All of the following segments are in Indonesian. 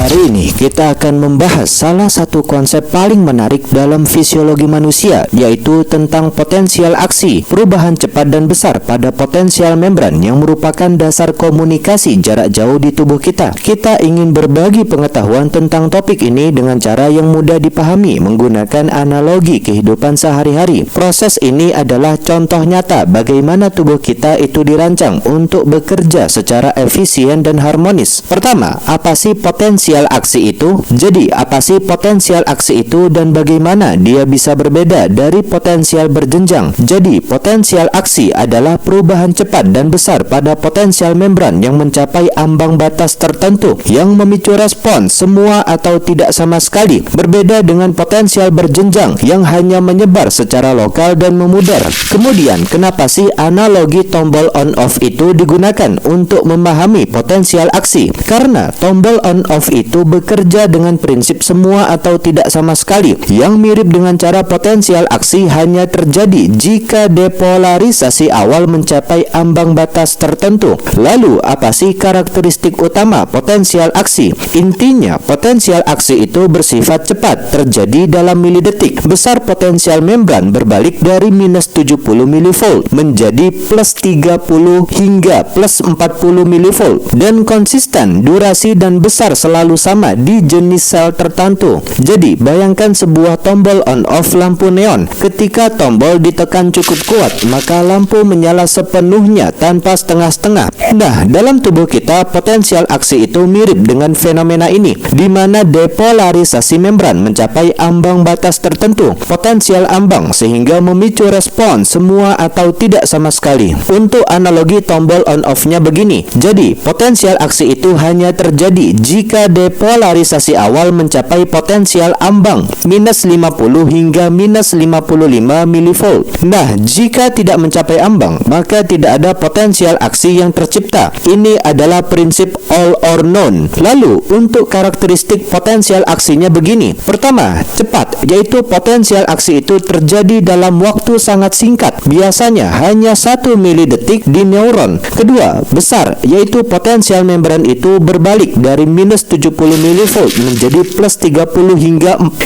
Hari ini kita akan membahas salah satu konsep paling menarik dalam fisiologi manusia, yaitu tentang potensial aksi, perubahan cepat dan besar pada potensial membran yang merupakan dasar komunikasi jarak jauh di tubuh kita. Kita ingin berbagi pengetahuan tentang topik ini dengan cara yang mudah dipahami menggunakan analogi kehidupan sehari-hari. Proses ini adalah contoh nyata bagaimana tubuh kita itu dirancang untuk bekerja secara efisien dan harmonis. Pertama, apa sih potensial aksi itu? Jadi, apa sih potensial aksi itu dan bagaimana dia bisa berbeda dari potensial berjenjang? Jadi, potensial aksi adalah perubahan cepat dan besar pada potensial membran yang mencapai ambang batas tertentu yang memicu respons semua atau tidak sama sekali. Berbeda dengan potensial berjenjang yang hanya menyebar secara lokal dan memudar. Kemudian, kenapa sih analogi tombol on-off itu digunakan untuk memahami potensial aksi? Karena tombol on-off itu bekerja dengan prinsip semua atau tidak sama sekali, yang mirip dengan cara potensial aksi hanya terjadi jika depolarisasi awal mencapai ambang batas tertentu. Lalu, apa sih karakteristik utama potensial aksi? Intinya, potensial aksi itu bersifat cepat, terjadi dalam milidetik. Besar potensial membran berbalik dari minus 70 mV menjadi plus 30 hingga plus 40 mV dan konsisten, durasi dan besar selalu sama di jenis sel tertentu. Jadi, bayangkan sebuah tombol on-off lampu neon. Ketika tombol ditekan cukup kuat, maka lampu menyala sepenuhnya tanpa setengah-setengah. Nah, dalam tubuh kita, potensial aksi itu mirip dengan fenomena ini, di mana depolarisasi membran mencapai ambang batas tertentu, potensial ambang, sehingga memicu respons semua atau tidak sama sekali. Untuk analogi tombol on-off-nya begini, jadi potensial aksi itu hanya terjadi jika depolarisasi awal mencapai potensial ambang minus 50 hingga minus 55 mV. Nah, jika tidak mencapai ambang, maka tidak ada potensial aksi yang tercipta. Ini adalah prinsip all or none. Lalu, untuk karakteristik potensial aksinya begini. Pertama, cepat, yaitu potensial aksi itu terjadi dalam waktu sangat singkat, biasanya hanya 1 milidetik di neuron. Kedua, besar, yaitu potensial membran itu berbalik dari minus 70 mV menjadi plus 30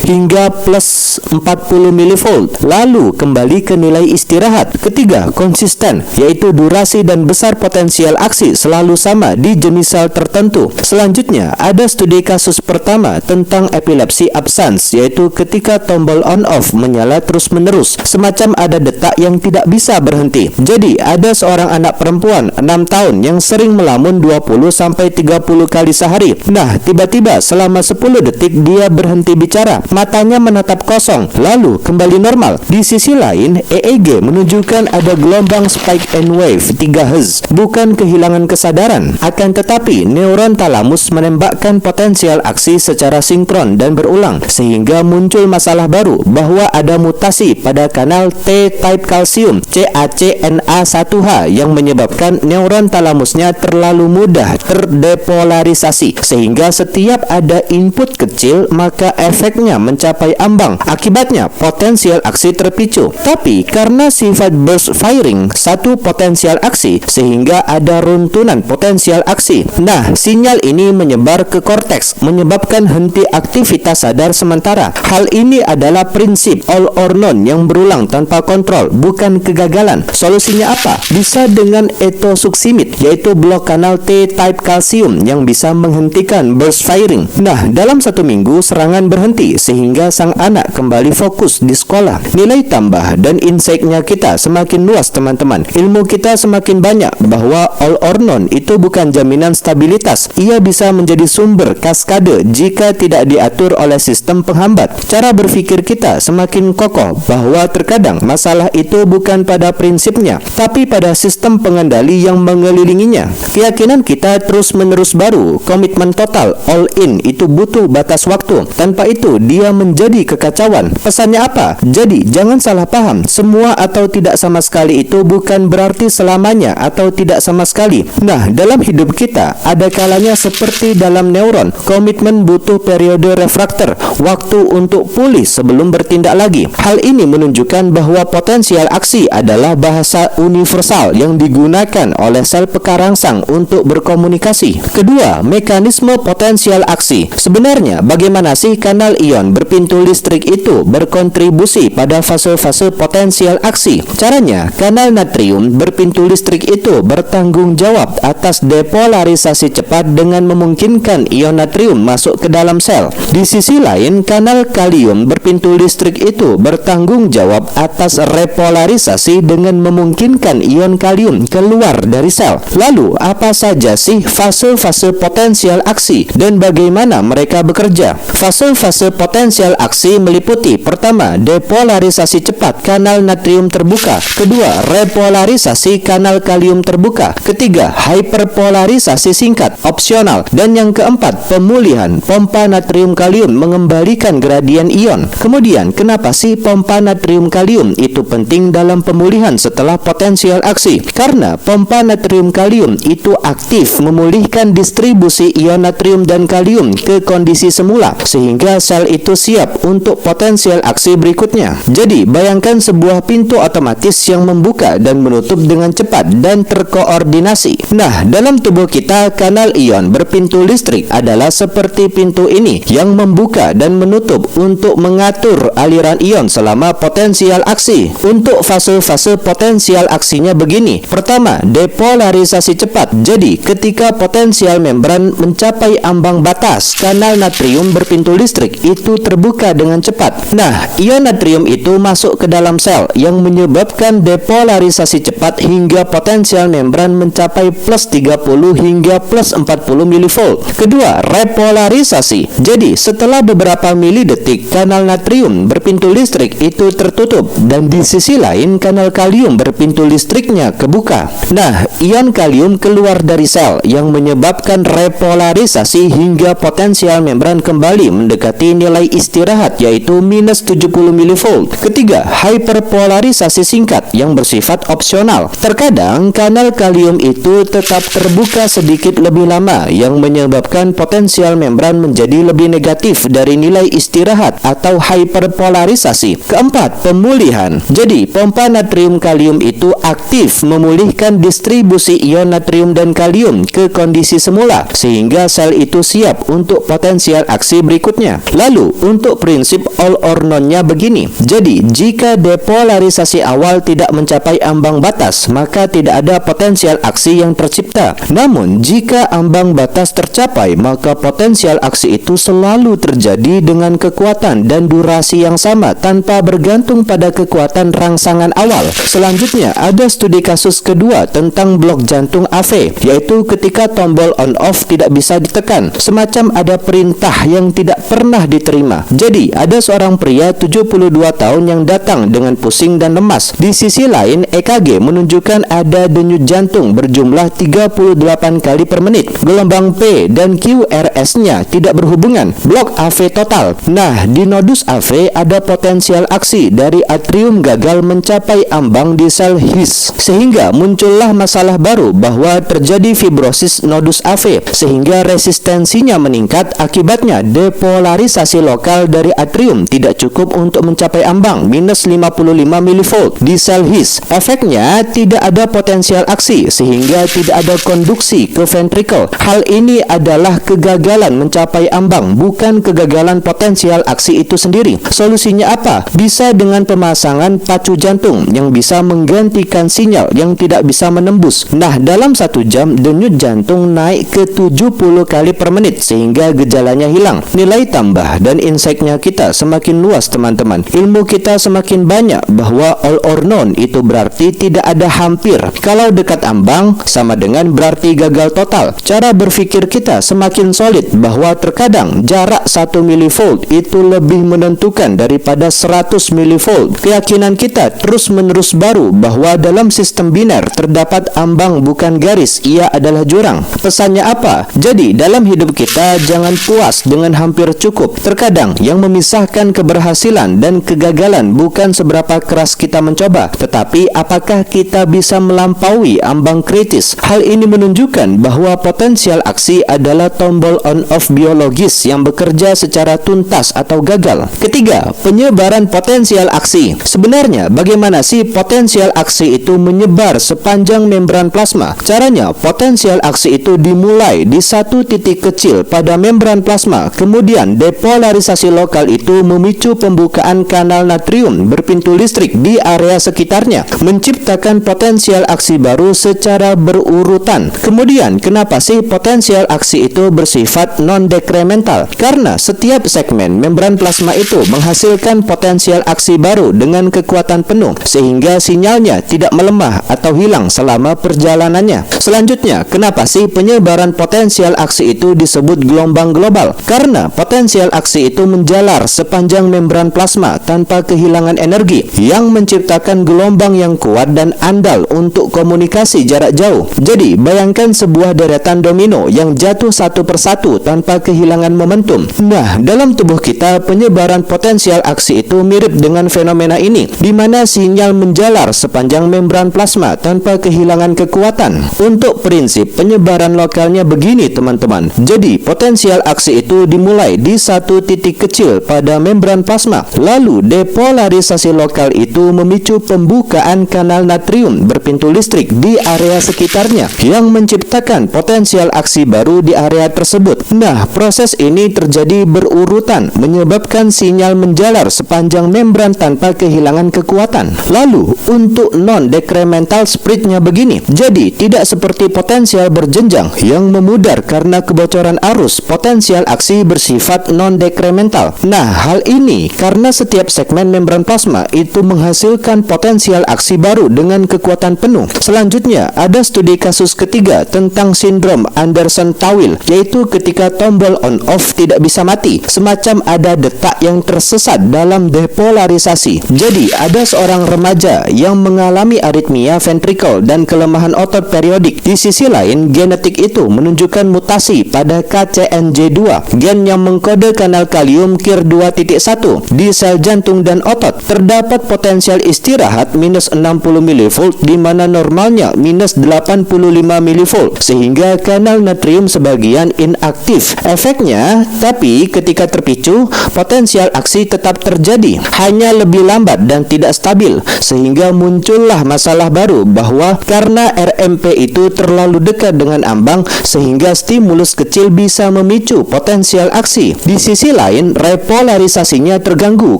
hingga plus 40 mV, lalu kembali ke nilai istirahat. Ketiga, konsisten, yaitu durasi dan besar potensial aksi selalu sama di jenis sel tertentu. Selanjutnya, ada studi kasus pertama tentang epilepsi absans, yaitu ketika tombol on-off menyala terus-menerus, semacam ada detak yang tidak bisa berhenti. Jadi, ada seorang anak perempuan 6 tahun yang sering melamun 20-30 kali sehari. Nah, tiba-tiba selama 10 detik dia berhenti bicara, matanya menatap kosong, lalu kembali normal. Di sisi lain, EEG menunjukkan ada gelombang spike and wave 3 Hz, bukan kehilangan kesadaran. Akan tetapi, neuron talamus menembakkan potensial aksi secara sinkron dan berulang, sehingga muncul masalah baru bahwa ada mutasi pada kanal T-type kalsium CACNA1H yang menyebabkan neuron talamusnya terlalu mudah terdepolarisasi, sehingga setiap ada input kecil maka efeknya mencapai ambang. Akibatnya potensial aksi terpicu. Tapi karena sifat burst firing satu potensial aksi, sehingga ada runtunan potensial aksi. Nah, sinyal ini menyebar ke korteks, menyebabkan henti aktivitas sadar sementara. Hal ini adalah prinsip all or none yang berulang tanpa kontrol, bukan kegagalan. Solusinya apa? Bisa dengan etosuximid, yaitu blok kanal T-type kalsium yang bisa menghentikan burst firing. Nah, dalam 1 minggu serangan berhenti sehingga sang anak kembali fokus di sekolah. Nilai tambah dan insight-nya kita semakin luas, teman-teman. Ilmu kita semakin banyak bahwa all or none itu bukan jaminan stabilitas. Ia bisa menjadi sumber kaskade jika tidak diatur oleh sistem penghambat. Cara berpikir kita semakin kokoh bahwa terkadang masalah itu bukan pada prinsipnya, tapi pada sistem pengendali yang mengelilinginya. Keyakinan kita terus-menerus baru, komitmen total, all in, itu butuh batas waktu. Tanpa itu, dia menjadi kekacauan. teman-teman. Pesannya apa? Jadi, jangan salah paham. Semua atau tidak sama sekali itu bukan berarti selamanya atau tidak sama sekali. Nah, dalam hidup kita, ada kalanya seperti dalam neuron, komitmen butuh periode refraktor, waktu untuk pulih sebelum bertindak lagi. Hal ini menunjukkan bahwa potensial aksi adalah bahasa universal yang digunakan oleh sel pekarangsang untuk berkomunikasi. Kedua, mekanisme potensial aksi. Sebenarnya, bagaimana sih kanal ion berpintu listrik itu berkontribusi pada fase-fase potensial aksi? Caranya, kanal natrium berpintu listrik itu bertanggung jawab atas depolarisasi cepat dengan memungkinkan ion natrium masuk ke dalam sel. Di sisi lain, kanal kalium berpintu listrik itu bertanggung jawab atas repolarisasi dengan memungkinkan ion kalium keluar dari sel. Lalu, apa saja sih fase-fase potensial aksi dan bagaimana mereka bekerja? Fase-fase potensial aksi meliputi: pertama, depolarisasi cepat kanal natrium terbuka; kedua, repolarisasi kanal kalium terbuka; ketiga, hyperpolarisasi singkat opsional; dan yang keempat, pemulihan pompa natrium kalium mengembalikan gradien ion. Kemudian, kenapa sih pompa natrium kalium itu penting dalam pemulihan setelah potensial aksi? Karena pompa natrium kalium itu aktif memulihkan distribusi ion natrium dan kalium ke kondisi semula, sehingga sel itu siap untuk potensial aksi berikutnya. Jadi, bayangkan sebuah pintu otomatis yang membuka dan menutup dengan cepat dan terkoordinasi. Nah, dalam tubuh kita, kanal ion berpintu listrik adalah seperti pintu ini yang membuka dan menutup untuk mengatur aliran ion selama potensial aksi. Untuk fase-fase potensial aksinya begini. Pertama, depolarisasi cepat. Jadi, ketika potensial membran mencapai ambang batas, kanal natrium berpintu listrik itu terbuka dengan cepat. Nah, ion natrium itu masuk ke dalam sel yang menyebabkan depolarisasi cepat hingga potensial membran mencapai plus 30 hingga plus 40 mV. Kedua, repolarisasi. Jadi, setelah beberapa milidetik, kanal natrium berpintu listrik itu tertutup dan di sisi lain kanal kalium berpintu listriknya kebuka. Nah, ion kalium keluar dari sel yang menyebabkan repolarisasi hingga potensial membran kembali mendekati nilai istirahat yaitu minus 70 mV. Ketiga, hyperpolarisasi singkat yang bersifat opsional. Terkadang kanal kalium itu tetap terbuka sedikit lebih lama yang menyebabkan potensial membran menjadi lebih negatif dari nilai istirahat atau hyperpolarisasi. Keempat, pemulihan. Jadi, pompa natrium kalium itu aktif memulihkan distribusi ion natrium dan kalium ke kondisi semula sehingga sel itu siap untuk potensial aksi berikutnya. Lalu, untuk prinsip all or none-nya begini. Jadi, jika depolarisasi awal tidak mencapai ambang batas, maka tidak ada potensial aksi yang tercipta. Namun, jika ambang batas tercapai, maka potensial aksi itu selalu terjadi dengan kekuatan dan durasi yang sama tanpa bergantung pada kekuatan rangsangan awal. Selanjutnya, ada studi kasus kedua tentang blok jantung AV, yaitu ketika tombol on-off tidak bisa ditekan, semacam ada perintah yang tidak pernah diterima. Jadi, ada seorang pria 72 tahun yang datang dengan pusing dan lemas. Di sisi lain, EKG menunjukkan ada denyut jantung berjumlah 38 kali per menit. Gelombang P dan QRS-nya tidak berhubungan. Blok AV total. Nah, di nodus AV ada potensial aksi dari atrium gagal mencapai ambang di sel His, sehingga muncullah masalah baru bahwa terjadi fibrosis nodus AV sehingga resistensinya meningkat. Akibatnya depolarisasi lokal dari atrium tidak cukup untuk mencapai ambang minus 55 mV di sel His. Efeknya tidak ada potensial aksi sehingga tidak ada konduksi ke ventricle. Hal ini adalah kegagalan mencapai ambang, bukan kegagalan potensial aksi itu sendiri. Solusinya apa? Bisa dengan pemasangan pacu jantung yang bisa menggantikan sinyal yang tidak bisa menembus. Nah, dalam 1 jam denyut jantung naik ke 70 kali per menit sehingga gejalanya hilang. Nilai tambah dan insight-nya kita semakin luas, teman-teman. Ilmu kita semakin banyak bahwa all or none itu berarti tidak ada hampir. Kalau dekat ambang sama dengan berarti gagal total. Cara berpikir kita semakin solid bahwa terkadang jarak 1 mV itu lebih menentukan daripada 100 mV. Keyakinan kita terus-menerus baru bahwa dalam sistem biner terdapat ambang bukan garis, ia adalah jurang. Pesannya apa? Jadi, dalam hidup kita jangan puas dengan hampir cukup. Terkadang yang memisahkan keberhasilan dan kegagalan bukan seberapa keras kita mencoba, tetapi apakah kita bisa melampaui ambang kritis. Hal ini menunjukkan bahwa potensial aksi adalah tombol on-off biologis yang bekerja secara tuntas atau gagal. Ketiga, penyebaran potensial aksi. Sebenarnya, bagaimana sih potensial aksi itu menyebar sepanjang membran plasma? Caranya, potensial aksi itu dimulai di satu titik kecil pada membran plasma, kemudian depolarisasi lokal itu memicu pembukaan kanal natrium berpintu listrik di area sekitarnya, menciptakan potensial aksi baru secara berurutan. Kemudian, kenapa sih potensial aksi itu bersifat non-dekremental? Karena setiap segmen membran plasma itu menghasilkan potensial aksi baru dengan kekuatan penuh, sehingga sinyalnya tidak melemah atau hilang selama perjalanannya. Selanjutnya, kenapa sih penyebaran potensial aksi itu disebut gelombang global? Karena potensial aksi itu menjalar sepanjang membran plasma tanpa kehilangan energi, yang menciptakan gelombang yang kuat dan andal untuk komunikasi jarak jauh. Jadi, bayangkan sebuah deretan domino yang jatuh satu persatu tanpa kehilangan momentum. Nah, dalam tubuh kita, penyebaran potensial aksi itu mirip dengan fenomena ini, di mana sinyal menjalar sepanjang membran plasma tanpa kehilangan kekuatan. Untuk prinsip penyebaran lokalnya begini, teman-teman. Jadi, potensial aksi itu dimulai di satu titik kecil pada membran plasma. Lalu, depolarisasi lokal itu memicu pembukaan kanal natrium berpintu listrik di area sekitarnya, yang menciptakan potensial aksi baru di area tersebut. Nah, proses ini terjadi berurutan, menyebabkan sinyal menjalar sepanjang membran tanpa kehilangan kekuatan. Lalu, untuk non-dekremental spreadnya begini. Jadi, tidak seperti potensial berjenjang yang memudar karena kebocoran arus. Potensial aksi bersifat non-dekremental. Nah, hal ini karena setiap segmen membran plasma itu menghasilkan potensial aksi baru dengan kekuatan penuh. Selanjutnya, ada studi kasus ketiga tentang sindrom Anderson-Tawil, yaitu ketika tombol on-off tidak bisa mati, semacam ada detak yang tersesat dalam depolarisasi. Jadi, ada seorang remaja yang mengalami aritmia ventrikel dan kelemahan otot periodik. Di sisi lain, genetik itu menunjukkan mutasi pada KCNJ2, gen yang mengkode kanal kalium KIR2.1 di sel jantung dan otot. Terdapat potensial istirahat minus 60 mV di mana normalnya minus 85 mV, sehingga kanal natrium sebagian inaktif. Efeknya, tapi ketika terpicu, potensial aksi tetap terjadi, hanya lebih lambat dan tidak stabil, sehingga muncullah masalah baru bahwa karena RMP itu terlalu dekat dengan ambang, sehingga stimulus kecil bisa memicu potensial aksi. Di sisi lain, repolarisasinya terganggu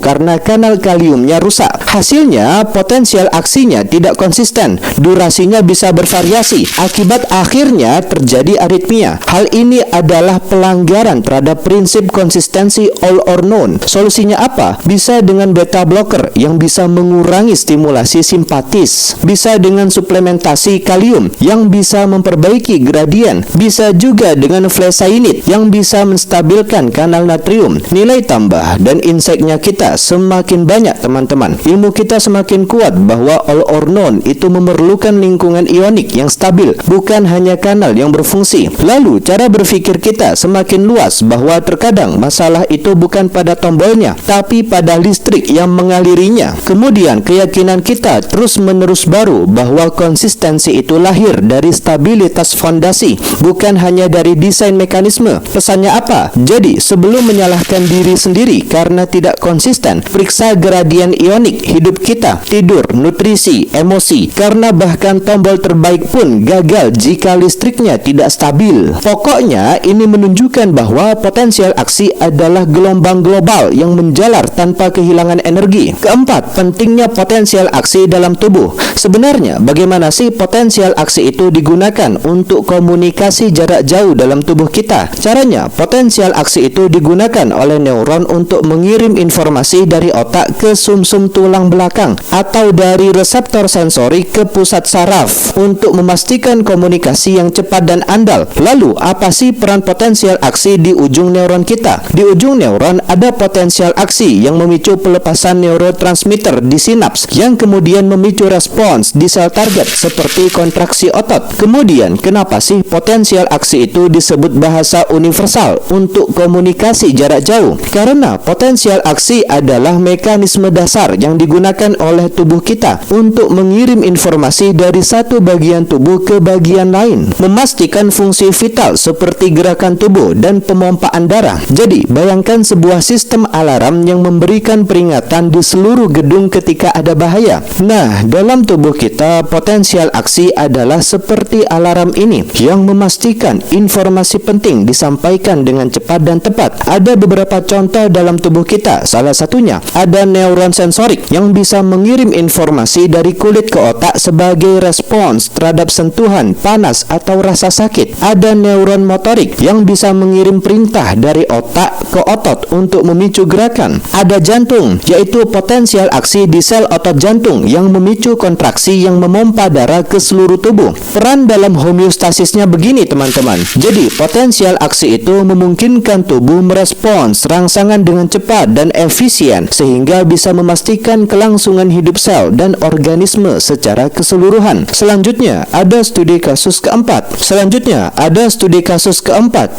karena kanal kaliumnya rusak. Hasilnya, potensial aksinya tidak konsisten, durasinya bisa bervariasi, akibat akhirnya terjadi aritmia. Hal ini adalah pelanggaran terhadap prinsip konsistensi all or none. Solusinya apa? Bisa dengan beta blocker yang bisa mengurangi stimulasi simpatis, bisa dengan suplementasi kalium yang bisa memperbaiki gradien, bisa juga dengan flexainid yang bisa menstabilkan kanal natrium. Nilai tambah dan insight-nya kita semakin banyak, teman-teman. Ilmu kita semakin kuat bahwa all or none itu memerlukan lingkungan ionik yang stabil, bukan hanya kanal yang berfungsi. Lalu, cara berpikir kita semakin luas bahwa terkadang masalah itu bukan pada tombolnya, tapi pada listrik yang mengalirinya. Kemudian, keyakinan kita terus-menerus baru bahwa konsistensi itu lahir dari stabilitas fondasi, bukan hanya dari desain mekanisme. Pesannya apa? Jadi, sebelum menyalahkan diri sendiri karena tidak konsisten, periksa gradien ionik hidup kita, tidur, nutrisi, emosi, karena bahkan tombol terbaik pun gagal jika listriknya tidak stabil. Pokoknya, ini menunjukkan bahwa potensial aksi adalah gelombang global yang menjalar tanpa kehilangan energi. Keempat, pentingnya potensial aksi dalam tubuh. Sebenarnya, bagaimana sih potensial aksi itu digunakan untuk komunikasi jarak jauh dalam tubuh kita? Caranya, potensial aksi itu digunakan oleh neuron untuk mengirim informasi dari otak ke sumsum tulang belakang atau dari reseptor sensori ke pusat saraf untuk memastikan komunikasi yang cepat dan andal. Lalu, apa sih peran potensial aksi di ujung neuron kita? Di ujung neuron ada potensial aksi yang memicu pelepasan neurotransmitter di sinaps yang kemudian memicu respons di sel target seperti kontraksi otot. Kemudian, kenapa sih potensial aksi itu disebut bahasa universal untuk komunikasi jarak jauh? Karena potensial Potensial aksi adalah mekanisme dasar yang digunakan oleh tubuh kita untuk mengirim informasi dari satu bagian tubuh ke bagian lain, memastikan fungsi vital seperti gerakan tubuh dan pemompaan darah. Jadi, bayangkan sebuah sistem alarm yang memberikan peringatan di seluruh gedung ketika ada bahaya. Nah, dalam tubuh kita, potensial aksi adalah seperti alarm ini yang memastikan informasi penting disampaikan dengan cepat dan tepat. Ada beberapa contoh dalam tubuh kita. Salah satunya, ada neuron sensorik yang bisa mengirim informasi dari kulit ke otak sebagai respons terhadap sentuhan, panas, atau rasa sakit. Ada neuron motorik yang bisa mengirim perintah dari otak ke otot untuk memicu gerakan. Ada jantung, yaitu potensial aksi di sel otot jantung yang memicu kontraksi yang memompa darah ke seluruh tubuh. Peran dalam homeostasisnya begini, teman-teman. Jadi, potensial aksi itu memungkinkan tubuh merespons rangsangan dengan cepat dan efisien sehingga bisa memastikan kelangsungan hidup sel dan organisme secara keseluruhan. Selanjutnya, ada studi kasus keempat.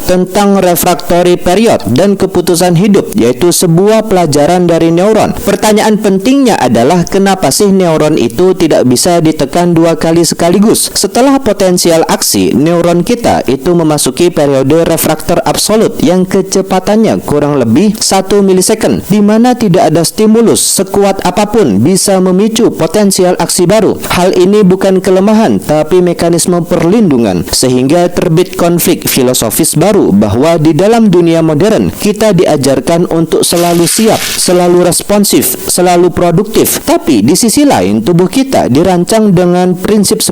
Tentang refractory period dan keputusan hidup, yaitu sebuah pelajaran dari neuron. Pertanyaan pentingnya adalah kenapa sih neuron itu tidak bisa ditekan 2 kali sekaligus? Setelah potensial aksi, neuron kita itu memasuki periode refraktor absolut yang kecepatannya kurang lebih 1 milisecond, di mana tidak ada stimulus sekuat apapun bisa memicu potensial aksi baru. Hal ini bukan kelemahan, tapi mekanisme perlindungan, sehingga terbit konflik filosofis baru bahwa di dalam dunia modern kita diajarkan untuk selalu siap, selalu responsif, selalu produktif. Tapi di sisi lain tubuh kita dirancang dengan prinsip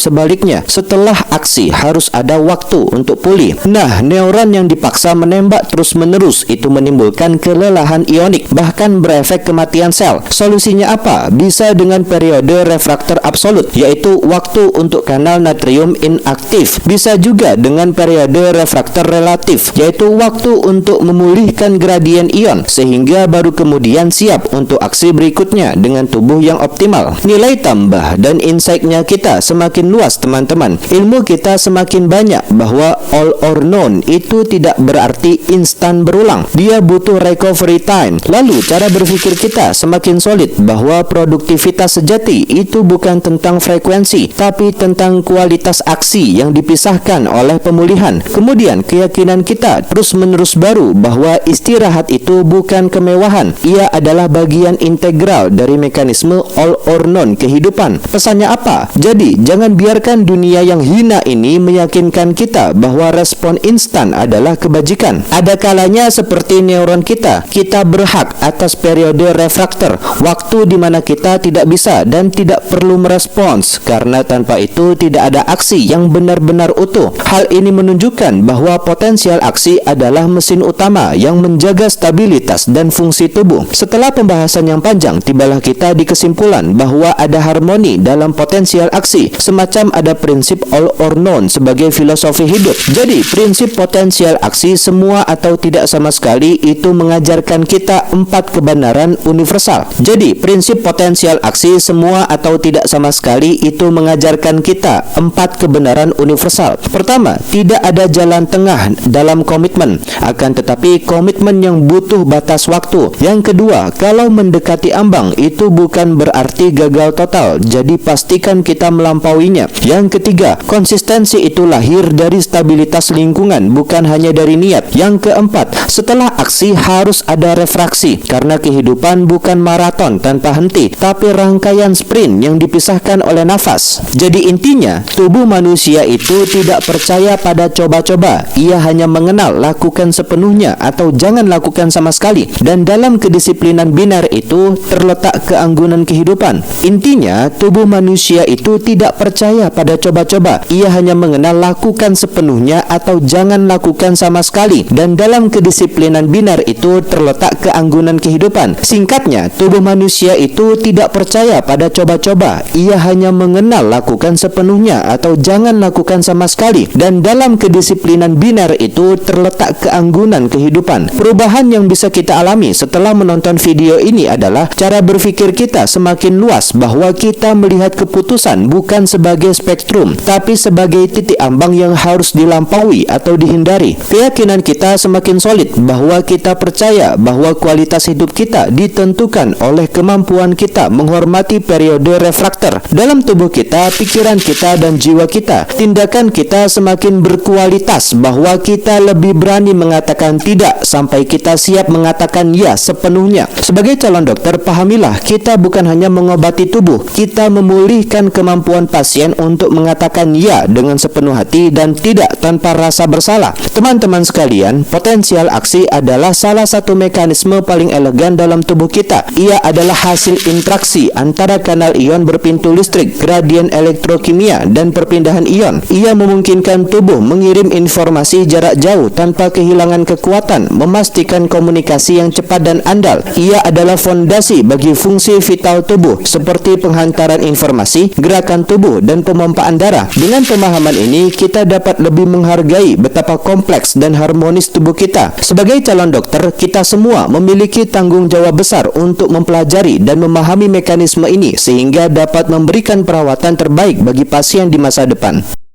sebaliknya. Setelah aksi harus ada waktu untuk pulih. Nah, neuron yang dipaksa menembak terus-menerus itu menimbulkan kelelahan ionik, bahkan berefek kematian sel. Solusinya apa? Bisa dengan periode refraktor absolut, yaitu waktu untuk kanal natrium inaktif. Bisa juga dengan periode refraktor relatif, yaitu waktu untuk memulihkan gradien ion, sehingga baru kemudian siap untuk aksi berikutnya dengan tubuh yang optimal. Nilai tambah dan insight-nya kita semakin luas, teman-teman. Ilmu kita semakin banyak bahwa all or none itu tidak berarti instan berulang. Dia butuh recovery time. Lalu, cara berpikir kita semakin solid bahwa produktivitas sejati itu bukan tentang frekuensi, tapi tentang kualitas aksi yang dipisahkan oleh pemulihan. Kemudian, keyakinan kita terus-menerus baru bahwa istirahat itu bukan kemewahan. Ia adalah bagian integral dari mekanisme all or none kehidupan. Pesannya apa? Jadi, jangan biarkan dunia yang hina ini meyakinkan kita bahwa respon instan adalah kebajikan. Ada kalanya seperti neuron kita berhak atas periode refraktor, waktu di mana kita tidak bisa dan tidak perlu merespons, karena tanpa itu tidak ada aksi yang benar-benar utuh. Hal ini menunjukkan bahwa potensial aksi adalah mesin utama yang menjaga stabilitas dan fungsi tubuh. Setelah pembahasan yang panjang, tibalah kita di kesimpulan bahwa ada harmoni dalam potensial aksi, semacam ada prinsip all or none sebagai filosofi hidup. Jadi, prinsip potensial aksi semua atau tidak sama sekali itu mengajarkan kita 4 kebenaran universal. Jadi, prinsip potensial aksi semua atau tidak sama sekali itu mengajarkan kita 4 kebenaran universal. Pertama, tidak ada jalan tengah dalam komitmen, akan tetapi komitmen yang butuh batas waktu. Yang kedua, kalau mendekati ambang itu bukan berarti gagal total, jadi pastikan kita melampauinya. Yang ketiga, konsistensi itu lahir dari stabilitas lingkungan, bukan hanya dari niat. Yang keempat, setelah aksi harus ada refraksi, karena kehidupan bukan maraton tanpa henti, tapi rangkaian sprint yang dipisahkan oleh nafas. Jadi intinya, tubuh manusia itu tidak percaya pada coba-coba. Ia hanya mengenal lakukan sepenuhnya atau jangan lakukan sama sekali. Dan dalam kedisiplinan biner itu terletak keanggunan kehidupan. Intinya, tubuh manusia itu tidak percaya pada coba-coba. Ia hanya mengenal lakukan sepenuhnya atau jangan lakukan sama sekali. Dan dalam kedisiplinan biner itu terletak keanggunan kehidupan. Singkatnya, tubuh manusia itu tidak percaya pada coba-coba. Ia hanya mengenal lakukan sepenuhnya atau jangan lakukan sama sekali. Dan dalam kedisiplinan biner itu terletak keanggunan kehidupan. Perubahan yang bisa kita alami setelah menonton video ini adalah cara berpikir kita semakin luas bahwa kita melihat keputusan bukan sebagai spektrum, tapi sebagai titik ambang yang harus dilampaui. dijauhi atau dihindari. Keyakinan kita semakin solid bahwa kita percaya bahwa kualitas hidup kita ditentukan oleh kemampuan kita menghormati periode refraktor dalam tubuh kita, pikiran kita, dan jiwa kita. Tindakan kita semakin berkualitas bahwa kita lebih berani mengatakan tidak sampai kita siap mengatakan ya sepenuhnya. Sebagai calon dokter, pahamilah, kita bukan hanya mengobati tubuh, kita memulihkan kemampuan pasien untuk mengatakan ya dengan sepenuh hati dan tidak tanpa rasa bersalah. Teman-teman sekalian, potensial aksi adalah salah satu mekanisme paling elegan dalam tubuh kita. Ia adalah hasil interaksi antara kanal ion berpintu listrik, gradien elektrokimia, dan perpindahan ion. Ia memungkinkan tubuh mengirim informasi jarak jauh tanpa kehilangan kekuatan, memastikan komunikasi yang cepat dan andal. Ia adalah fondasi bagi fungsi vital tubuh seperti penghantaran informasi, gerakan tubuh, dan pemompaan darah. Dengan pemahaman ini, kita dapat lebih menghargai betapa kompleks dan harmonis tubuh kita. Sebagai calon dokter, kita semua memiliki tanggung jawab besar untuk mempelajari dan memahami mekanisme ini sehingga dapat memberikan perawatan terbaik bagi pasien di masa depan.